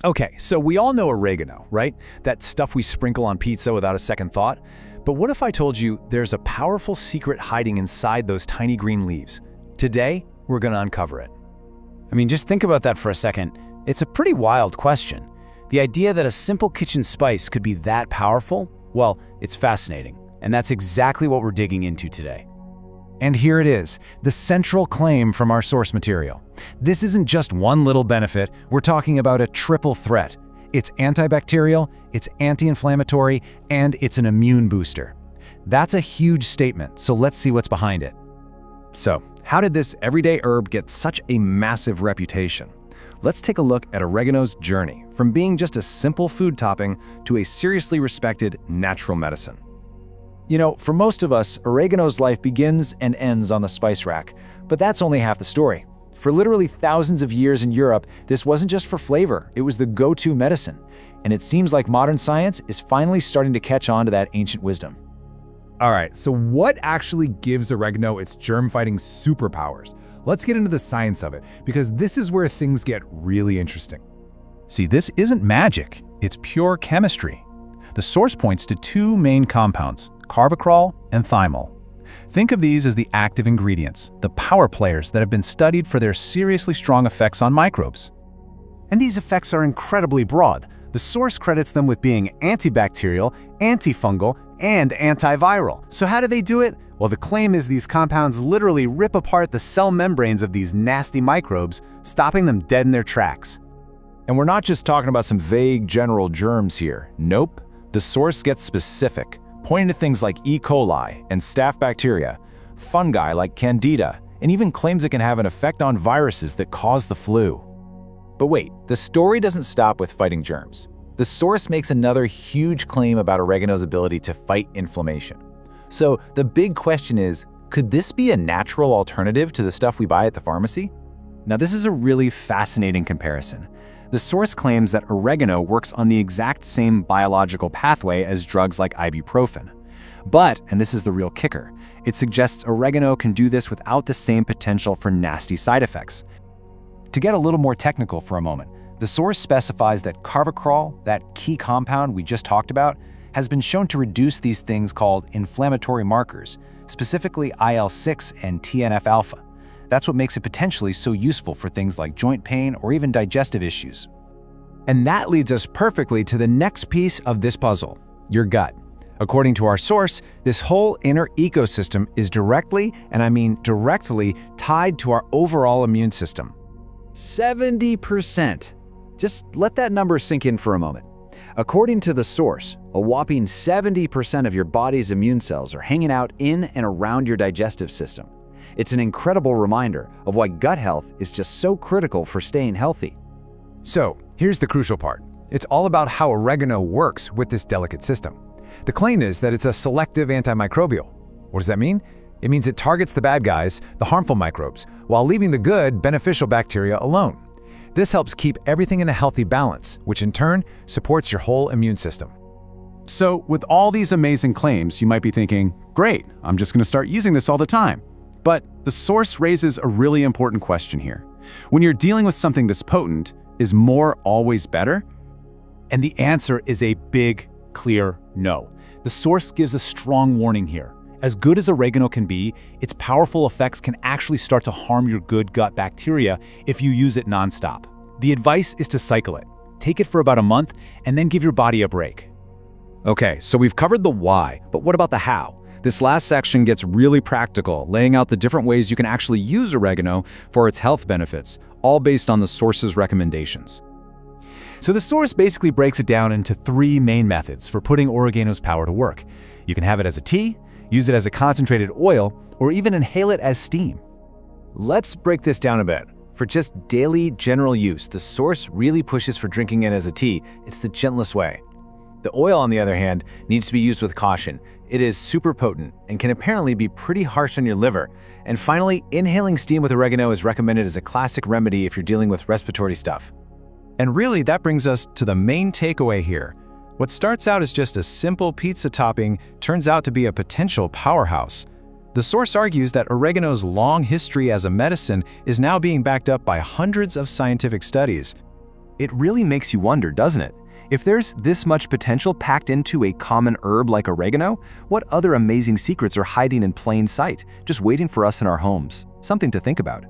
Okay, so we all know oregano, right? That stuff we sprinkle on pizza without a second thought. But what if I told you there's a powerful secret hiding inside those tiny green leaves? Today, we're gonna uncover it. I mean, just think about that for a second. It's a pretty wild question. The idea that a simple kitchen spice could be that powerful? Well, it's fascinating. And that's exactly what we're digging into today. And here it is, the central claim from our source material. This isn't just one little benefit, we're talking about a triple threat. It's antibacterial, it's anti-inflammatory, and it's an immune booster. That's a huge statement, so let's see what's behind it. So, how did this everyday herb get such a massive reputation? Let's take a look at oregano's journey, from being just a simple food topping to a seriously respected natural medicine. You know, for most of us, oregano's life begins and ends on the spice rack. But that's only half the story. For literally thousands of years in Europe, this wasn't just for flavor, it was the go-to medicine. And it seems like modern science is finally starting to catch on to that ancient wisdom. All right, so what actually gives oregano its germ-fighting superpowers? Let's get into the science of it, because this is where things get really interesting. See, this isn't magic, it's pure chemistry. The source points to two main compounds, carvacrol and thymol. Think of these as the active ingredients, the power players that have been studied for their seriously strong effects on microbes. And these effects are incredibly broad. The source credits them with being antibacterial, antifungal, and antiviral. So how do they do it? Well, the claim is these compounds literally rip apart the cell membranes of these nasty microbes, stopping them dead in their tracks. And we're not just talking about some vague general germs here. Nope, the source gets specific, pointing to things like E. coli and staph bacteria, fungi like candida, and even claims it can have an effect on viruses that cause the flu. But wait, the story doesn't stop with fighting germs. The source makes another huge claim about oregano's ability to fight inflammation. So the big question is, could this be a natural alternative to the stuff we buy at the pharmacy? Now this is a really fascinating comparison. The source claims that oregano works on the exact same biological pathway as drugs like ibuprofen. But, and this is the real kicker, it suggests oregano can do this without the same potential for nasty side effects. To get a little more technical for a moment, the source specifies that carvacrol, that key compound we just talked about, has been shown to reduce these things called inflammatory markers, specifically IL-6 and TNF-alpha. That's what makes it potentially so useful for things like joint pain or even digestive issues. And that leads us perfectly to the next piece of this puzzle, your gut. According to our source, this whole inner ecosystem is directly, and I mean directly, tied to our overall immune system. 70%. Just let that number sink in for a moment. According to the source, a whopping 70% of your body's immune cells are hanging out in and around your digestive system. It's an incredible reminder of why gut health is just so critical for staying healthy. So, here's the crucial part. It's all about how oregano works with this delicate system. The claim is that it's a selective antimicrobial. What does that mean? It means it targets the bad guys, the harmful microbes, while leaving the good, beneficial bacteria alone. This helps keep everything in a healthy balance, which in turn supports your whole immune system. So, with all these amazing claims, you might be thinking, great, I'm just going to start using this all the time. But the source raises a really important question here. When you're dealing with something this potent, is more always better? And the answer is a big, clear no. The source gives a strong warning here. As good as oregano can be, its powerful effects can actually start to harm your good gut bacteria if you use it nonstop. The advice is to cycle it. Take it for about a month and then give your body a break. Okay, so we've covered the why, but what about the how? This last section gets really practical, laying out the different ways you can actually use oregano for its health benefits, all based on the source's recommendations. So the source basically breaks it down into three main methods for putting oregano's power to work. You can have it as a tea, use it as a concentrated oil, or even inhale it as steam. Let's break this down a bit. For just daily general use, the source really pushes for drinking it as a tea. It's the gentlest way. The oil, on the other hand, needs to be used with caution. It is super potent and can apparently be pretty harsh on your liver. And finally, inhaling steam with oregano is recommended as a classic remedy if you're dealing with respiratory stuff. And really, that brings us to the main takeaway here. What starts out as just a simple pizza topping turns out to be a potential powerhouse. The source argues that oregano's long history as a medicine is now being backed up by hundreds of scientific studies. It really makes you wonder, doesn't it? If there's this much potential packed into a common herb like oregano, what other amazing secrets are hiding in plain sight, just waiting for us in our homes? Something to think about.